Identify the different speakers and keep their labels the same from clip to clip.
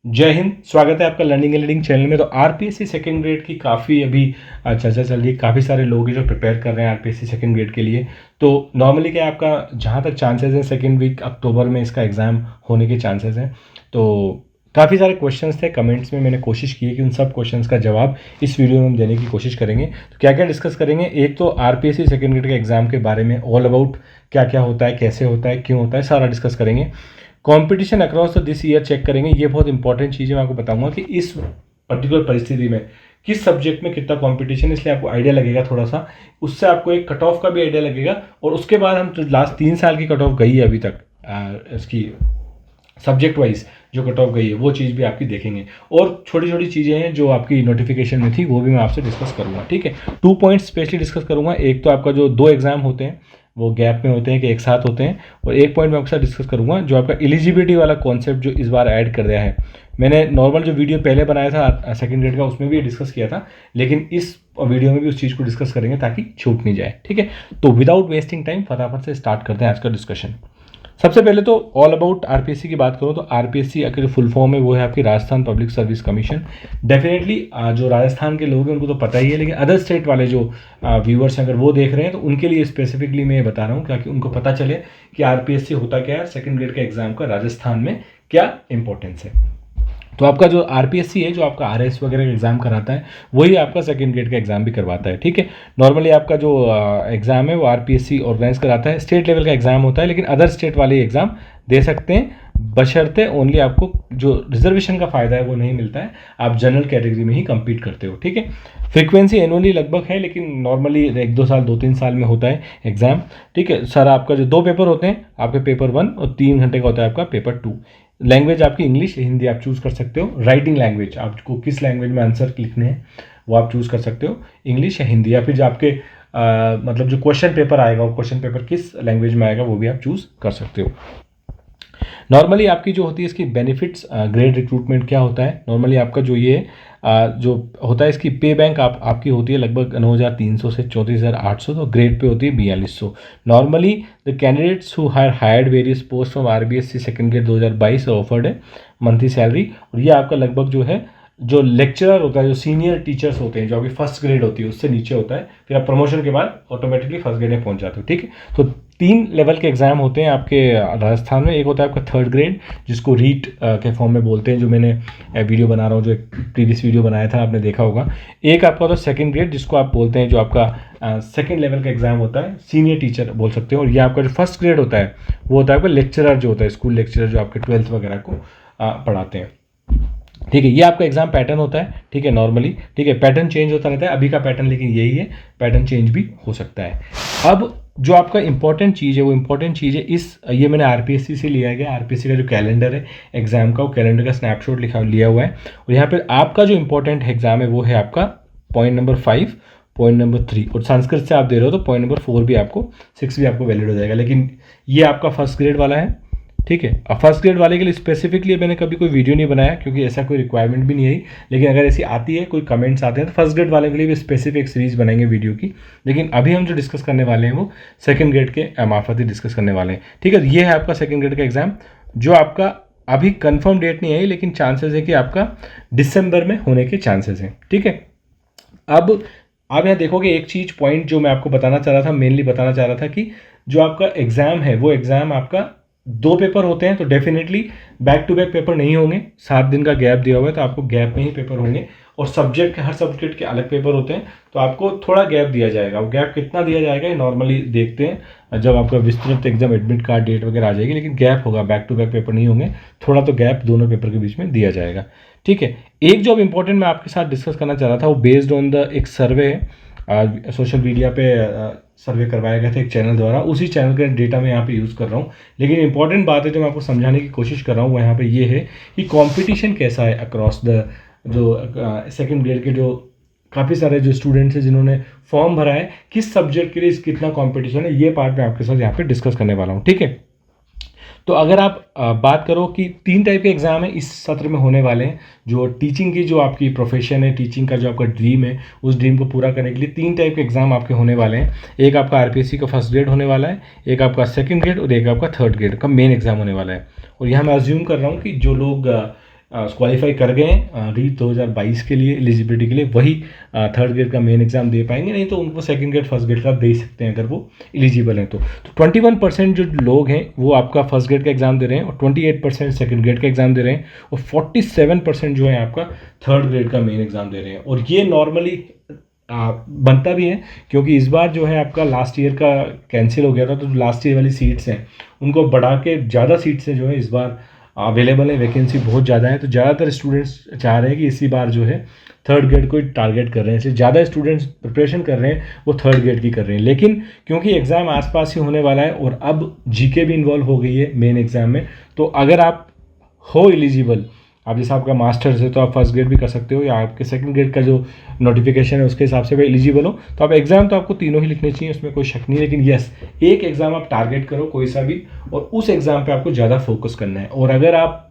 Speaker 1: जय हिंद। स्वागत है आपका लर्निंग एंड लीडिंग चैनल में। तो आरपीएससी सेकंड ग्रेड की काफ़ी अभी चर्चा चल रही है। काफ़ी सारे लोग हैं जो प्रिपेयर कर रहे हैं आरपीएससी सेकंड ग्रेड के लिए। तो नॉर्मली क्या है, आपका जहाँ तक चांसेस हैं सेकंड वीक अक्टूबर में इसका एग्ज़ाम होने के चांसेस हैं। तो काफ़ी सारे क्वेश्चंस थे कमेंट्स में, मैंने कोशिश की है कि उन सब क्वेश्चंस का जवाब इस वीडियो में हम देने की कोशिश करेंगे। तो क्या क्या डिस्कस करेंगे, एक तो आरपीएससी सेकंड ग्रेड के एग्ज़ाम के बारे में ऑल अबाउट क्या क्या होता है, कैसे होता है, क्यों होता है, सारा डिस्कस करेंगे। Competition across the this year check करेंगे। ये बहुत इंपॉर्टेंट चीज़ है, मैं आपको बताऊंगा कि इस पर्टिकुलर परिस्थिति में किस सब्जेक्ट में कितना कंपटीशन, इसलिए आपको आइडिया लगेगा थोड़ा सा। उससे आपको एक कट ऑफ का भी आइडिया लगेगा। और उसके बाद हम जो लास्ट 3 साल की कट ऑफ गई है अभी तक इसकी सब्जेक्ट वाइज जो कट ऑफ गई है वो चीज़ भी आपकी देखेंगे। और छोटी छोटी चीज़ें हैं जो आपकी नोटिफिकेशन में थी वो भी मैं आपसे डिस्कस करूँगा। ठीक है, 2 पॉइंट्स स्पेशली डिस्कस करूँगा। एक तो आपका जो 2 एग्जाम होते हैं वो गैप में होते हैं कि एक साथ होते हैं, और एक पॉइंट मैं आपके साथ डिस्कस करूँगा जो आपका एलिजिबिलिटी वाला कॉन्सेप्ट जो इस बार ऐड कर दिया है। मैंने नॉर्मल जो वीडियो पहले बनाया था सेकंड ग्रेड का उसमें भी डिस्कस किया था, लेकिन इस वीडियो में भी उस चीज़ को डिस्कस करेंगे ताकि छूट नहीं जाए। ठीक है, तो विदाउट वेस्टिंग टाइम फटाफट से स्टार्ट करते हैं आज का डिस्कशन। सबसे पहले तो ऑल अबाउट आरपीएससी की बात करूँ तो आरपीएससी का जो फुल फॉर्म है वो है आपकी Rajasthan public service commission. Definitely जो राजस्थान के लोग हैं उनको तो पता ही है, लेकिन अदर स्टेट वाले जो व्यूअर्स हैं अगर वो देख रहे हैं तो उनके लिए स्पेसिफिकली मैं ये बता रहा हूँ ताकि उनको पता चले कि आरपीएससी होता क्या है, सेकेंड ग्रेड के एग्जाम का राजस्थान में क्या इंपॉर्टेंस है। तो आपका जो आरपीएससी है जो आपका आरएस वगैरह का एग्जाम कराता है वही आपका सेकंड ग्रेड का एग्जाम भी करवाता है। ठीक है, नॉर्मली आपका जो एग्जाम है वो आरपीएससी ऑर्गेनाइज कराता है। स्टेट लेवल का एग्जाम होता है, लेकिन अदर स्टेट वाले एग्जाम दे सकते हैं बशर्ते ओनली आपको जो रिजर्वेशन का फ़ायदा है वो नहीं मिलता है, आप जनरल कैटेगरी में ही compete करते हो। ठीक है, फ्रीक्वेंसी एनुअली लगभग है, लेकिन नॉर्मली 1-2 साल 2-3 साल में होता है एग्ज़ाम। ठीक है, सर आपका जो 2 पेपर होते हैं आपके पेपर 1 और 3 घंटे का होता है आपका पेपर 2। लैंग्वेज आपकी इंग्लिश हिंदी आप चूज़ कर सकते हो। राइटिंग लैंग्वेज आपको किस लैंग्वेज में आंसर लिखने हैं वो आप चूज़ कर सकते हो, इंग्लिश या हिंदी, या फिर जो आपके मतलब जो क्वेश्चन पेपर आएगा वो क्वेश्चन पेपर किस लैंग्वेज में आएगा वो भी आप चूज़ कर सकते हो। नॉर्मली आपकी जो होती है इसकी बेनिफिट्स, ग्रेड रिक्रूटमेंट क्या होता है, नॉर्मली आपका जो ये जो होता है इसकी पे बैंक आपकी होती है लगभग 9,300 से 34,800, तो ग्रेड पे होती है 4200। Normally the candidates who have hired various post from RBSC second grade 2022 offered है मंथली सैलरी। और ये आपका लगभग जो है जो लेक्चरर होता है, जो सीनियर टीचर्स होते हैं, जो अभी फर्स्ट ग्रेड होती है उससे नीचे होता है, फिर आप प्रमोशन के बाद ऑटोमेटिकली फर्स्ट ग्रेड में पहुंच जाते हो। ठीक है, तो 3 लेवल के एग्जाम होते हैं आपके राजस्थान में। एक होता है आपका थर्ड ग्रेड जिसको रीट के फॉर्म में बोलते हैं, जो मैंने वीडियो बना रहा हूँ, जो एक प्रीवियस वीडियो बनाया था आपने देखा होगा। एक आपका होता है सेकंड ग्रेड जिसको आप बोलते हैं, जो आपका सेकंड लेवल का एग्जाम होता है, सीनियर टीचर बोल सकते हो। और ये आपका जो फर्स्ट ग्रेड होता है वो होता है आपका लेक्चरर, जो होता है स्कूल लेक्चरर, जो आपके 12th वगैरह को पढ़ाते हैं। ठीक है, ये आपका एग्जाम पैटर्न होता है। ठीक है, नॉर्मली ठीक है पैटर्न चेंज होता रहता है, अभी का पैटर्न लेकिन यही है, पैटर्न चेंज भी हो सकता है। अब जो आपका इंपॉर्टेंट चीज़ है वो इंपॉर्टेंट चीज़ है ये मैंने आरपीएससी से लिया गया। आरपीएससी का जो कैलेंडर है एग्जाम का, वो कैलेंडर का स्नैपशॉट लिया हुआ है। और यहाँ पर आपका जो इंपॉर्टेंट एग्जाम है वो है आपका पॉइंट नंबर 5, पॉइंट नंबर 3, और संस्कृत से आप दे रहे हो तो पॉइंट नंबर 4 भी आपको, 6 भी आपको वैलिड हो जाएगा। लेकिन ये आपका फर्स्ट ग्रेड वाला है। ठीक है, अब फर्स्ट ग्रेड वाले के लिए स्पेसिफिकली मैंने कभी कोई वीडियो नहीं बनाया क्योंकि ऐसा कोई रिक्वायरमेंट भी नहीं आई, लेकिन अगर ऐसी आती है, कोई कमेंट्स आते हैं तो फर्स्ट ग्रेड वाले के लिए भी स्पेसिफिक सीरीज बनाएंगे वीडियो की। लेकिन अभी हम जो डिस्कस करने वाले हैं वो सेकंड ग्रेड के मार्फत ही डिस्कस करने वाले हैं। ठीक है, ये है आपका सेकंड ग्रेड का एग्जाम जो आपका अभी कंफर्म डेट नहीं आई, लेकिन चांसेस है कि आपका दिसंबर में होने के चांसेस हैं। ठीक है, अब आप यहाँ देखोगे एक चीज़ पॉइंट जो मैं आपको बताना चाह रहा था, मेनली बताना चाह रहा था कि जो आपका एग्ज़ाम है वो एग्ज़ाम आपका 2 पेपर होते हैं, तो definitely back to back paper नहीं होंगे। 7 दिन का गैप दिया हुआ है तो आपको गैप में ही पेपर होंगे। और सब्जेक्ट के हर सब्जेक्ट के अलग पेपर होते हैं, तो आपको थोड़ा गैप दिया जाएगा। वो गैप कितना दिया जाएगा ये नॉर्मली देखते हैं जब आपका विस्तृत एग्जाम एडमिट कार्ड डेट वगैरह आ जाएगी, लेकिन गैप होगा, बैक टू बैक पेपर नहीं होंगे, थोड़ा तो गैप दोनों पेपर के बीच में दिया जाएगा। ठीक है, एक जो अब इंपॉर्टेंट मैं आपके साथ डिस्कस करना चाह रहा था वो बेस्ड ऑन द एक सर्वे है, सोशल मीडिया पे सर्वे करवाया गया था एक चैनल द्वारा, उसी चैनल का डेटा मैं यहाँ पे यूज़ कर रहा हूँ। लेकिन इंपॉर्टेंट बात है जो मैं आपको समझाने की कोशिश कर रहा हूँ वो यहाँ पे ये है कि कंपटीशन कैसा है अक्रॉस द जो सेकंड ग्रेड के जो काफ़ी सारे जो स्टूडेंट्स हैं जिन्होंने फॉर्म भरा है, किस सब्जेक्ट के लिए कितना कंपटीशन है, ये पार्ट मैं आपके साथ यहाँ पे डिस्कस करने वाला हूँ। ठीक है, तो अगर आप बात करो कि 3 टाइप के एग्ज़ाम है इस सत्र में होने वाले हैं। जो टीचिंग की जो आपकी प्रोफेशन है, टीचिंग का जो आपका ड्रीम है, उस ड्रीम को पूरा करने के लिए 3 टाइप के एग्ज़ाम आपके होने वाले हैं। एक आपका आरपीएससी का फर्स्ट ग्रेड होने वाला है, एक आपका सेकंड ग्रेड और एक आपका थर्ड ग्रेड का मेन एग्ज़ाम होने वाला है। और यहाँ मैं अज्यूम कर रहा हूँ कि जो लोग क्वालिफाई कर गए हैं री 2022 के लिए एलिजिबिलिटी के लिए, वही थर्ड ग्रेड का मेन एग्जाम दे पाएंगे, नहीं तो उनको सेकंड ग्रेड फर्स्ट ग्रेड का दे सकते हैं अगर वो एलिजिबल हैं तो 21% जो लोग हैं वो आपका फर्स्ट ग्रेड का एग्जाम दे रहे हैं और 28% सेकंड ग्रेड का एग्जाम दे रहे हैं और 47% जो है आपका थर्ड ग्रेड का मेन एग्जाम दे रहे हैं। और ये नॉर्मली बनता भी है क्योंकि इस बार जो है आपका लास्ट ईयर का कैंसिल हो गया था, तो जो लास्ट ईयर वाली सीट्स हैं उनको बढ़ा के ज़्यादा सीट्स हैं जो है इस बार अवेलेबल है, वैकेंसी बहुत ज़्यादा है, तो ज़्यादातर स्टूडेंट्स चाह रहे हैं कि इसी बार जो है थर्ड ग्रेड को टारगेट कर रहे हैं, इसलिए ज़्यादा स्टूडेंट्स प्रिपरेशन कर रहे हैं वो थर्ड ग्रेड की कर रहे हैं। लेकिन क्योंकि एग्ज़ाम आसपास ही होने वाला है और अब जीके भी इन्वॉल्व हो गई है मेन एग्ज़ाम में, तो अगर आप हो एलिजिबल, आप जैसे आपका मास्टर्स है तो आप फर्स्ट ग्रेड भी कर सकते हो, या आपके सेकंड ग्रेड का जो नोटिफिकेशन है उसके हिसाब से भी एलिजिबल हो, तो आप एग्जाम तो आपको तीनों ही लिखने चाहिए, उसमें कोई शक नहीं। लेकिन यस, एक एग्जाम आप टारगेट करो कोई सा भी, और उस एग्जाम पे आपको ज़्यादा फोकस करना है। और अगर आप,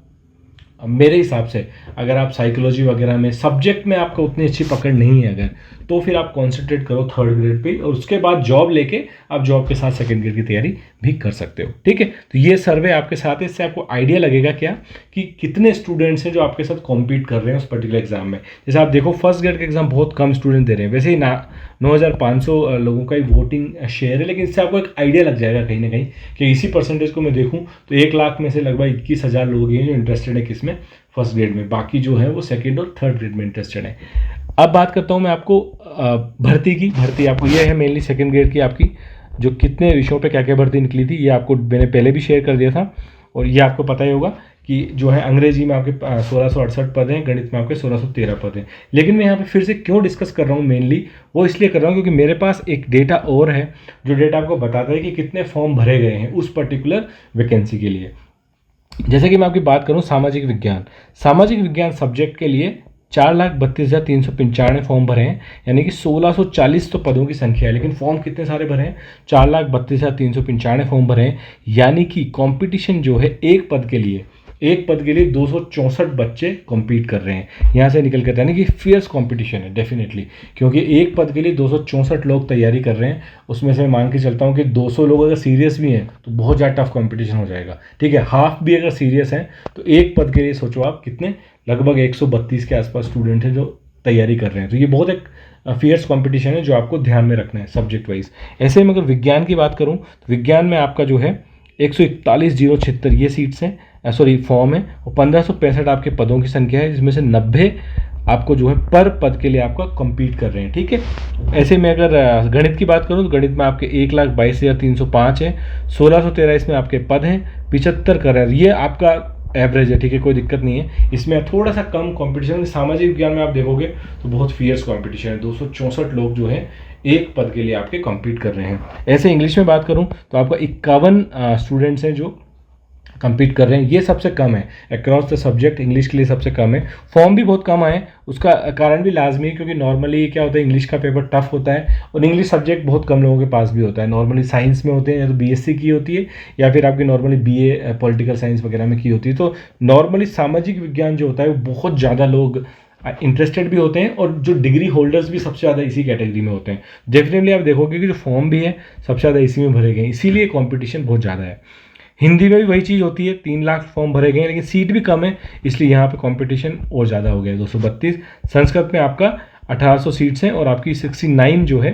Speaker 1: मेरे हिसाब से अगर आप साइकोलॉजी वगैरह में सब्जेक्ट में आपको उतनी अच्छी पकड़ नहीं है अगर, तो फिर आप कॉन्सेंट्रेट करो थर्ड ग्रेड पे, और उसके बाद जॉब लेके आप जॉब के साथ सेकंड ग्रेड की तैयारी भी कर सकते हो। ठीक है, तो ये सर्वे आपके साथ है, इससे आपको आइडिया लगेगा क्या कि कितने स्टूडेंट्स हैं जो आपके साथ कॉम्पीट कर रहे हैं उस पर्टिकुलर एग्जाम में। जैसे आप देखो फर्स्ट ग्रेड का एग्जाम बहुत कम स्टूडेंट दे रहे हैं, वैसे ही 9,500 लोगों का ही वोटिंग शेयर है, लेकिन इससे आपको एक आइडिया लग जाएगा कहीं ना कहीं कि इसी परसेंटेज को मैं देखूँ तो 1 लाख में से लगभग 21,000 लोग हैं जो इंटरेस्टेड है किसमें, फर्स्ट ग्रेड में, बाकी जो है वो सेकंड और थर्ड ग्रेड में इंटरेस्टेड है। अब बात करता हूँ मैं आपको भर्ती की। भर्ती आपको ये है मेनली सेकंड ग्रेड की आपकी जो कितने विषयों पे क्या क्या भर्ती निकली थी, ये आपको मैंने पहले भी शेयर कर दिया था, और ये आपको पता ही होगा कि जो है अंग्रेजी में आपके 1668 पद हैं, गणित में आपके 1613 पद हैं। लेकिन मैं यहाँ पे फिर से क्यों डिस्कस कर रहा हूँ, मेनली वो इसलिए कर रहा हूँ क्योंकि मेरे पास एक डेटा और है जो डेटा आपको बताता है कि कितने फॉर्म भरे गए हैं उस पर्टिकुलर वैकेंसी के लिए। जैसे कि मैं आपकी बात करूं सामाजिक विज्ञान, सामाजिक विज्ञान सब्जेक्ट के लिए 4,32,395 फॉर्म भरे हैं, यानी कि 1640 तो पदों की संख्या है, लेकिन फॉर्म कितने सारे भरे हैं, 4,32,395 फॉर्म भरे हैं। यानी कि कंपटीशन जो है एक पद के लिए 264 बच्चे कॉम्पीट कर रहे हैं। यहाँ से निकल के आता है ना कि फियर्स कंपटीशन है डेफिनेटली, क्योंकि एक पद के लिए 264 लोग तैयारी कर रहे हैं, उसमें से मैं मान के चलता हूँ कि 200 लोग अगर सीरियस भी हैं तो बहुत ज़्यादा टफ कंपटीशन हो जाएगा। ठीक है, हाफ भी अगर सीरियस हैं तो एक पद के लिए सोचो आप कितने, लगभग 132 के आसपास स्टूडेंट हैं जो तैयारी कर रहे हैं। तो ये बहुत एक फियर्स कंपटीशन है जो आपको ध्यान में रखना है सब्जेक्ट वाइज। ऐसे में अगर विज्ञान की बात करूँ तो विज्ञान में आपका जो है 141,076 ये सीट्स हैं, सॉरी फॉर्म है, और 1,565 आपके पदों की संख्या है, जिसमें से 90 आपको जो है पर पद के लिए आपका कम्पीट कर रहे हैं। ठीक है, ऐसे में अगर गणित की बात करूँ तो गणित में आपके 1,22,305 है, 1,613 इसमें आपके पद हैं, 75 कर रहे हैं, ये आपका एवरेज है। ठीक है, कोई दिक्कत नहीं है, इसमें थोड़ा सा कम कंपटीशन। सामाजिक विज्ञान में आप देखोगे तो बहुत फियर्स कंपटीशन है, 264 लोग जो है एक पद के लिए आपके कम्पीट कर रहे हैं। ऐसे इंग्लिश में बात करूं तो आपका 51 स्टूडेंट्स हैं जो कम्पीट कर रहे हैं, ये सबसे कम है अक्रॉस द सब्जेक्ट, इंग्लिश के लिए सबसे कम है। फॉर्म भी बहुत कम आए, उसका कारण भी लाजमी है क्योंकि नॉर्मली क्या होता है, इंग्लिश का पेपर टफ होता है और इंग्लिश सब्जेक्ट बहुत कम लोगों के पास भी होता है। नॉर्मली साइंस में होते हैं, या तो बीएससी की होती है या फिर आपकी नॉर्मली बीए पॉलिटिकल साइंस वगैरह में की होती है। तो नॉर्मली सामाजिक विज्ञान जो होता है वो बहुत ज़्यादा लोग इंटरेस्टेड भी होते हैं, और जो डिग्री होल्डर्स भी सबसे ज़्यादा इसी कैटेगरी में होते हैं। डेफिनेटली आप देखोगे कि जो फॉर्म भी है सबसे ज़्यादा इसी में भरे गए हैं, इसीलिए कॉम्पिटिशन बहुत ज़्यादा है। हिंदी में भी वही चीज़ होती है, 3 लाख फॉर्म भरे गए हैं, लेकिन सीट भी कम है, इसलिए यहाँ पे कंपटीशन और ज़्यादा हो गया है, 232। संस्कृत में आपका 1800 सीट्स हैं और आपकी 69 जो है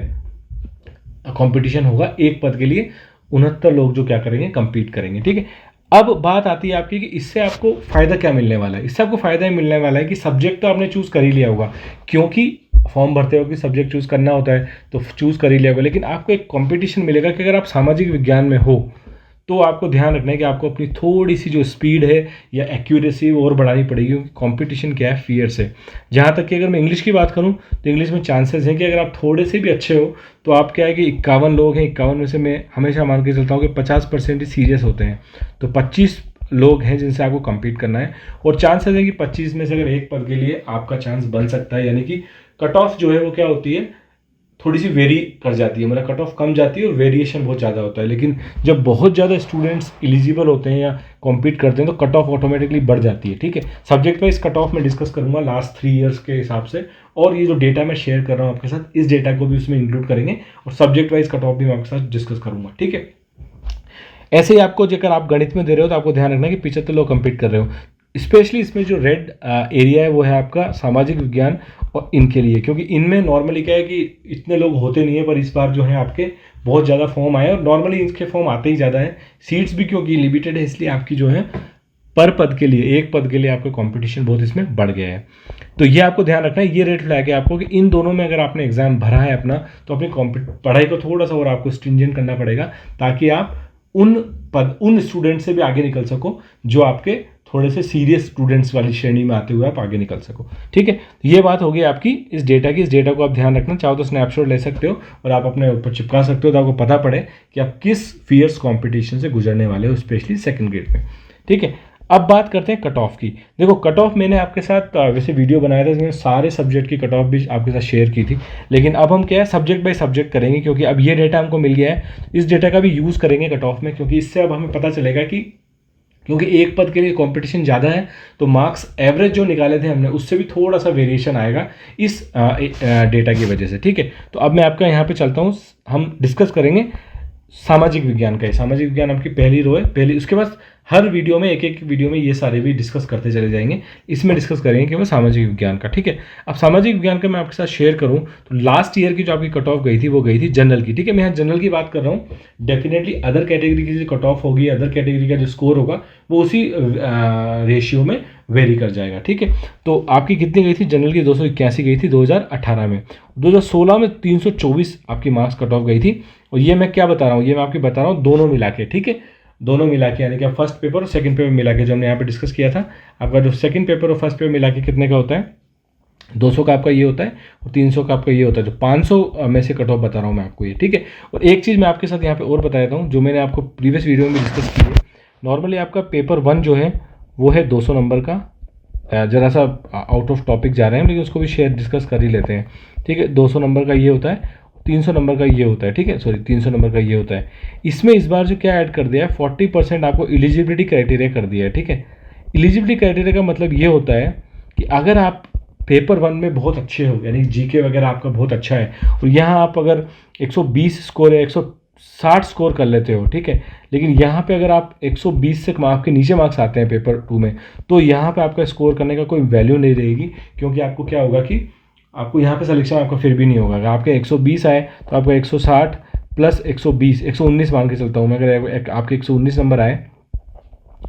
Speaker 1: कंपटीशन होगा एक पद के लिए, 69 लोग जो क्या करेंगे, कंपीट करेंगे। ठीक है, अब बात आती है आपकी कि इससे आपको फ़ायदा क्या मिलने वाला है। इससे आपको फ़ायदा ही मिलने वाला है कि सब्जेक्ट तो आपने चूज़ कर ही लिया होगा, क्योंकि फॉर्म भरते हो कि सब्जेक्ट चूज़ करना होता है तो चूज़ कर ही लिया होगा, लेकिन आपको एक कंपटीशन मिलेगा कि अगर आप सामाजिक विज्ञान में हो तो आपको ध्यान रखना है कि आपको अपनी थोड़ी सी जो स्पीड है या एक्यूरेसी वो और बढ़ानी पड़ेगी, क्योंकि कंपटीशन क्या है, फियर्स है। जहाँ तक कि अगर मैं इंग्लिश की बात करूँ तो इंग्लिश में चांसेस हैं कि अगर आप थोड़े से भी अच्छे हो तो आप क्या है कि 51 लोग हैं, 51 में से मैं हमेशा मान के चलता हूँ कि 50% ही सीरियस होते हैं, तो 25 लोग हैं जिनसे आपको कम्पीट करना है, और चांसेस है कि 25 में से अगर एक पद के लिए आपका चांस बन सकता है। यानी कि कट ऑफ जो है वो क्या होती है, थोड़ी सी वेरी कर जाती है, मतलब कट ऑफ कम जाती है और वेरिएशन बहुत ज़्यादा होता है। लेकिन जब बहुत ज़्यादा स्टूडेंट्स एलिजिबल होते हैं या कॉम्पीट करते हैं तो कट ऑफ ऑटोमेटिकली बढ़ जाती है। ठीक है, सब्जेक्ट वाइज कट ऑफ में डिस्कस करूंगा लास्ट 3 ईयर्स के हिसाब से, और ये जो डेटा मैं शेयर कर रहा हूँ आपके साथ, इस डेटा को भी उसमें इंक्लूड करेंगे, और सब्जेक्ट वाइज कट ऑफ भी मैं आपके साथ डिस्कस करूंगा। ठीक है, ऐसे ही आपको, अगर आप गणित में दे रहे हो तो आपको ध्यान रखना है कि 75 लोग कम्पीट कर रहे हो, स्पेशली इसमें जो रेड एरिया है वो है आपका सामाजिक विज्ञान और इनके लिए, क्योंकि इनमें नॉर्मली क्या है कि इतने लोग होते नहीं है, पर इस बार जो है आपके बहुत ज़्यादा फॉर्म आए और नॉर्मली इसके फॉर्म आते ही ज़्यादा है। सीट्स भी क्योंकि लिमिटेड है इसलिए आपकी जो है पर पद के लिए, एक पद के लिए आपका कंपटीशन बहुत इसमें बढ़ गया है। तो ये आपको ध्यान रखना है, ये रेड फ्लैग है आपको कि इन दोनों में अगर आपने एग्जाम भरा है अपना तो अपनी पढ़ाई को थोड़ा सा और आपको स्ट्रिंजेंट करना पड़ेगा, ताकि आप उन स्टूडेंट से भी आगे निकल सको जो आपके थोड़े से सीरियस स्टूडेंट्स वाली श्रेणी में आते हुए आप आगे निकल सको। ठीक है, ये बात होगी आपकी इस डेटा की। इस डेटा को आप ध्यान रखना, चाहो तो स्नैपशॉट ले सकते हो और आप अपने ऊपर चिपका सकते हो तो आपको पता पड़े कि आप किस फियर्स कंपटीशन से गुजरने वाले हो, स्पेशली सेकंड ग्रेड में। ठीक है, अब बात करते हैं कट ऑफ की। देखो कट ऑफ मैंने आपके साथ वैसे वीडियो बनाया था जिसमें सारे सब्जेक्ट की कट ऑफ भी आपके साथ शेयर की थी, लेकिन अब हम क्या है सब्जेक्ट बाय सब्जेक्ट करेंगे, क्योंकि अब ये डेटा हमको मिल गया है। इस डेटा का भी यूज़ करेंगे कट ऑफ में, क्योंकि इससे अब हमें पता चलेगा कि क्योंकि एक पद के लिए कंपटीशन ज़्यादा है तो मार्क्स एवरेज जो निकाले थे हमने उससे भी थोड़ा सा वेरिएशन आएगा इस डेटा की वजह से। ठीक है, तो अब मैं आपका यहाँ पे चलता हूँ, हम डिस्कस करेंगे सामाजिक विज्ञान का है। सामाजिक विज्ञान आपकी पहली रो है, पहली, उसके बाद हर वीडियो में एक वीडियो में ये सारे भी डिस्कस करते चले जाएंगे। इसमें डिस्कस करेंगे केवल सामाजिक विज्ञान का। ठीक है, अब सामाजिक विज्ञान का मैं आपके साथ शेयर करूं तो लास्ट ईयर की जो आपकी कट ऑफ गई थी वो गई थी जनरल की। ठीक है, मैं यहाँ जनरल की बात कर रहा हूँ, डेफिनेटली अदर कैटेगरी की जो कट ऑफ होगी, अदर कैटेगरी का जो स्कोर होगा वो उसी रेशियो में वेरी कर जाएगा। ठीक है, तो आपकी कितनी गई थी जनरल की? 281 गई थी 2018 में। 2016 में 324 आपकी मार्क्स कट ऑफ गई थी। और ये मैं क्या बता रहा हूँ, ये मैं आपकी बता रहा हूँ दोनों मिला के। ठीक है, दोनों मिला के, यानी कि फर्स्ट पेपर और सेकंड पेपर मिला के जो हमने यहाँ पे डिस्कस किया था, आपका जो सेकंड पेपर और फर्स्ट पेपर मिला के कितने का होता है? 200 का आपका ये होता है और 300 का आपका ये होता है। तो 500 में से कट ऑफ बता रहा हूँ मैं आपको ये। ठीक है, और एक चीज़ मैं आपके साथ यहाँ पे और बता देता हूँ जो मैंने आपको प्रीवियस वीडियो में डिस्कस की है। नॉर्मली आपका पेपर 1 जो है वो है 200 नंबर का, ज़रा सा आउट ऑफ टॉपिक जा रहे हैं लेकिन उसको भी शेयर डिस्कस कर ही लेते हैं। ठीक है, 200 नंबर का ये होता है, 300 नंबर का ये होता है। ठीक है, सॉरी 300 नंबर का ये होता है। इसमें इस बार जो क्या ऐड कर दिया है, 40% आपको एलिजिबिलिटी क्राइटेरिया कर दिया है। ठीक है, एलिजिबिलिटी क्राइटेरिया का मतलब ये होता है कि अगर आप पेपर 1 में बहुत अच्छे हो, यानी जीके वगैरह आपका बहुत अच्छा है और यहाँ आप अगर 120 स्कोर या 160 स्कोर कर लेते हो, ठीक है, लेकिन यहाँ पे अगर आप 120 से मार्क के नीचे मार्क्स आते हैं पेपर 2 में, तो यहाँ पे आपका स्कोर करने का कोई वैल्यू नहीं रहेगी, क्योंकि आपको क्या होगा कि आपको यहाँ पे सिलेक्शन आपका फिर भी नहीं होगा। अगर आपके 120 आए तो आपका 160 प्लस 120, 119 मान के चलता हूँ मैं, अगर आपके 119 नंबर आए,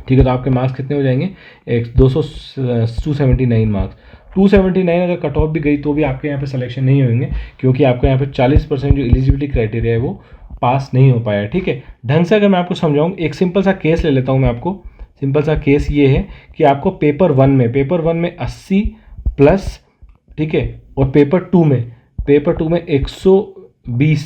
Speaker 1: ठीक है, तो आपके मार्क्स कितने हो जाएंगे? 279 मार्क्स। 279 अगर कट ऑफ भी गई तो भी आपके यहाँ पे सिलेक्शन नहीं होंगे, क्योंकि आपके यहाँ पे 40% जो एलिजिबिलिटी क्राइटेरिया है वो पास नहीं हो पाया। ठीक है, ढंग से अगर मैं आपको समझाऊँ, एक सिंपल सा केस ले लेता हूँ मैं आपको। सिंपल सा केस ये है कि आपको पेपर 1 में 80 प्लस, ठीक है, और पेपर 2 में 120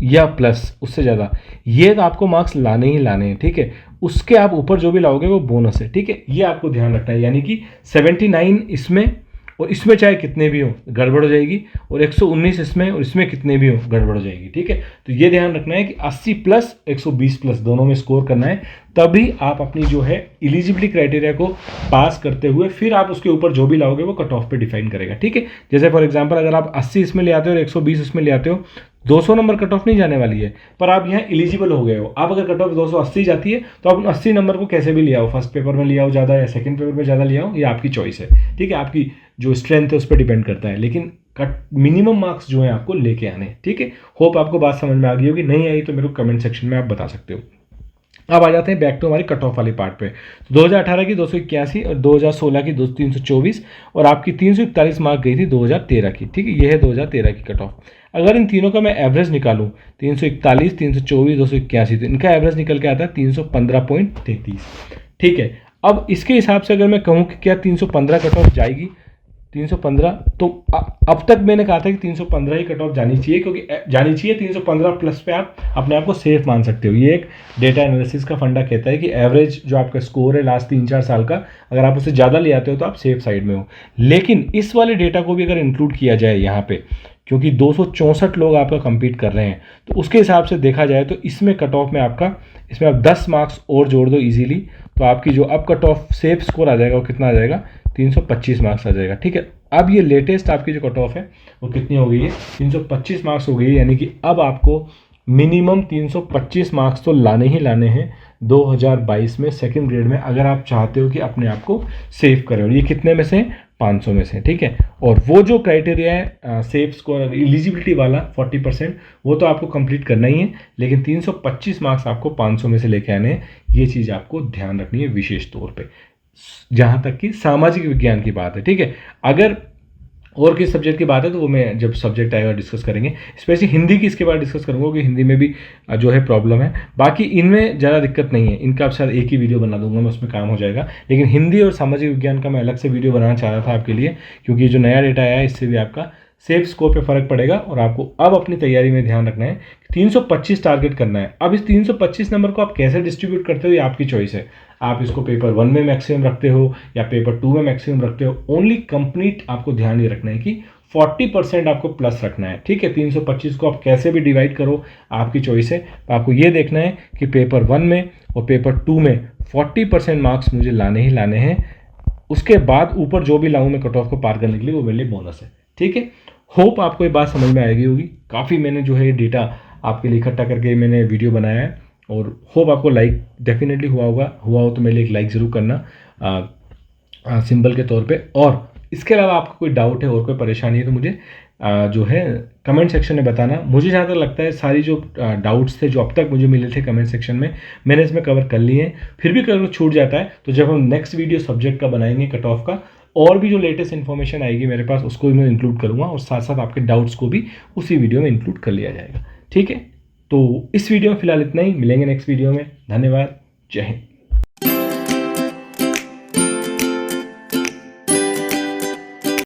Speaker 1: या प्लस, उससे ज़्यादा, ये तो आपको मार्क्स लाने ही लाने हैं। ठीक है, उसके आप ऊपर जो भी लाओगे वो बोनस है। ठीक है, ये आपको ध्यान रखना है, यानी कि 79 इसमें और इसमें चाहे कितने भी हो गड़बड़ हो जाएगी, और 119 इसमें और इसमें कितने भी हो गड़बड़ हो जाएगी। ठीक है, तो ये ध्यान रखना है कि 80 प्लस 120 प्लस दोनों में स्कोर करना है, तभी आप अपनी जो है एलिजिबिलिटी क्राइटेरिया को पास करते हुए फिर आप उसके ऊपर जो भी लाओगे वो कट ऑफ पे डिफाइन करेगा। ठीक है, जैसे फॉर एग्जांपल अगर आप 80 इसमें ले आते हो और 120 इसमें ले आते हो, 200 नंबर कट ऑफ नहीं जाने वाली है, पर आप यहाँ एलिजिबल हो गए हो। आप अगर कट ऑफ 280 जाती है तो आप 80 नंबर को कैसे भी ले आओ, फर्स्ट पेपर में ले आओ ज़्यादा या सेकंड पेपर में ज़्यादा ले आओ, ये आपकी चॉइस है। ठीक है, आपकी जो स्ट्रेंथ है उस पर डिपेंड करता है, लेकिन मिनिमम मार्क्स जो है आपको लेके आने। ठीक है, होप आपको बात समझ में आ गई होगी, नहीं आई तो मेरे को कमेंट सेक्शन में आप बता सकते हो। अब आ जाते हैं बैक टू हमारी कट ऑफ वाली पार्ट पे। 2018 की 281 और 2016 की 324 और आपकी 341 मार्क गई थी 2013 की। ठीक है, ये है 2013 की कट ऑफ। अगर इन तीनों का मैं एवरेज निकालूं, 341, 324, 281, तो इनका एवरेज निकल के आता है 315.33। ठीक है, अब इसके हिसाब से अगर मैं कहूँ कि क्या 315 कट ऑफ जाएगी, 315, तो अब तक मैंने कहा था कि 315 ही कट ऑफ जानी चाहिए, क्योंकि जानी चाहिए 315 प्लस पे आप अपने आप को सेफ मान सकते हो। ये एक डेटा एनालिसिस का फंडा कहता है कि एवरेज जो आपका स्कोर है लास्ट 3-4 साल का, अगर आप उससे ज़्यादा ले आते हो तो आप सेफ साइड में हो। लेकिन इस वाले डेटा को भी अगर इंक्लूड किया जाए यहाँ पे, क्योंकि 264 लोग आपका कंपीट कर रहे हैं, तो उसके हिसाब से देखा जाए तो इसमें कट ऑफ में आपका, इसमें आप 10 मार्क्स और जोड़ दो इजीली, तो आपकी जो अब कट ऑफ सेफ स्कोर आ जाएगा वो कितना आ जाएगा? 325 मार्क्स आ जाएगा। ठीक है, अब ये लेटेस्ट आपकी जो कट ऑफ है वो कितनी हो गई है? 325 मार्क्स हो गई है, यानी कि अब आपको मिनिमम 325 मार्क्स तो लाने ही लाने हैं, 2022 में सेकंड ग्रेड में, अगर आप चाहते हो कि अपने आप को सेव करें। और ये कितने में से? 500 में से, ठीक है। और वो जो क्राइटेरिया है सेफ स्कोर एलिजिबिलिटी वाला 40%, वो तो आपको कंप्लीट करना ही है, लेकिन 325 मार्क्स आपको 500 में से लेके आने हैं। ये चीज़ आपको ध्यान रखनी है विशेष तौर पे, जहाँ तक कि सामाजिक विज्ञान की बात है, ठीक है। अगर और किस सब्जेक्ट की बात है तो वो मैं जब सब्जेक्ट आएगा डिस्कस करेंगे। स्पेशली हिंदी की इसके बाद डिस्कस करूँगा, कि हिंदी में भी जो है प्रॉब्लम है। बाकी इनमें ज़्यादा दिक्कत नहीं है, इनका आप शायद एक ही वीडियो बना दूंगा मैं, उसमें काम हो जाएगा। लेकिन हिंदी और सामाजिक विज्ञान का मैं अलग से वीडियो बनाना चाह रहा था आपके लिए, क्योंकि जो नया डेटा आया है इससे भी आपका सेफ स्कोर पे फर्क पड़ेगा। और आपको अब अपनी तैयारी में ध्यान रखना है, 325 टारगेट करना है। अब इस 325 नंबर को आप कैसे डिस्ट्रीब्यूट करते हो ये आपकी चॉइस है। आप इसको पेपर 1 में मैक्सिमम रखते हो या पेपर 2 में मैक्सिमम रखते हो। ओनली कंप्लीट आपको ध्यान ये रखना है कि 40% आपको प्लस रखना है, ठीक है। 325 को आप कैसे भी डिवाइड करो, आपकी चॉइस है। तो आपको ये देखना है कि पेपर 1 में और पेपर 2 में 40% मार्क्स मुझे लाने ही लाने हैं। उसके बाद ऊपर जो भी लाऊं मैं कट ऑफ को पार करने के लिए, वो मेरे लिए बोनस है, ठीक है। होप आपको ये बात समझ में आएगी होगी। काफ़ी मैंने जो है डेटा आपके लिए इकट्ठा करके मैंने वीडियो बनाया है, और होप आपको लाइक डेफिनेटली हुआ होगा। हुआ हो तो मेरे लिए एक लाइक ज़रूर करना सिंबल के तौर पे। और इसके अलावा आपको कोई डाउट है और कोई परेशानी है तो मुझे जो है कमेंट सेक्शन में बताना। मुझे जहाँ तक लगता है सारी जो डाउट्स थे जो अब तक मुझे मिले थे कमेंट सेक्शन में, मैंने इसमें कवर कर लिए हैं। फिर भी कभी छूट जाता है तो जब हम नेक्स्ट वीडियो सब्जेक्ट का बनाएंगे कट ऑफ का, और भी जो लेटेस्ट इन्फॉर्मेशन आएगी मेरे पास उसको भी मैं इंक्लूड करूँगा, और साथ साथ आपके डाउट्स को भी उसी वीडियो में इंक्लूड कर लिया जाएगा, ठीक है। तो इस वीडियो में फिलहाल इतना ही, मिलेंगे नेक्स्ट वीडियो में। धन्यवाद, जय हिंद।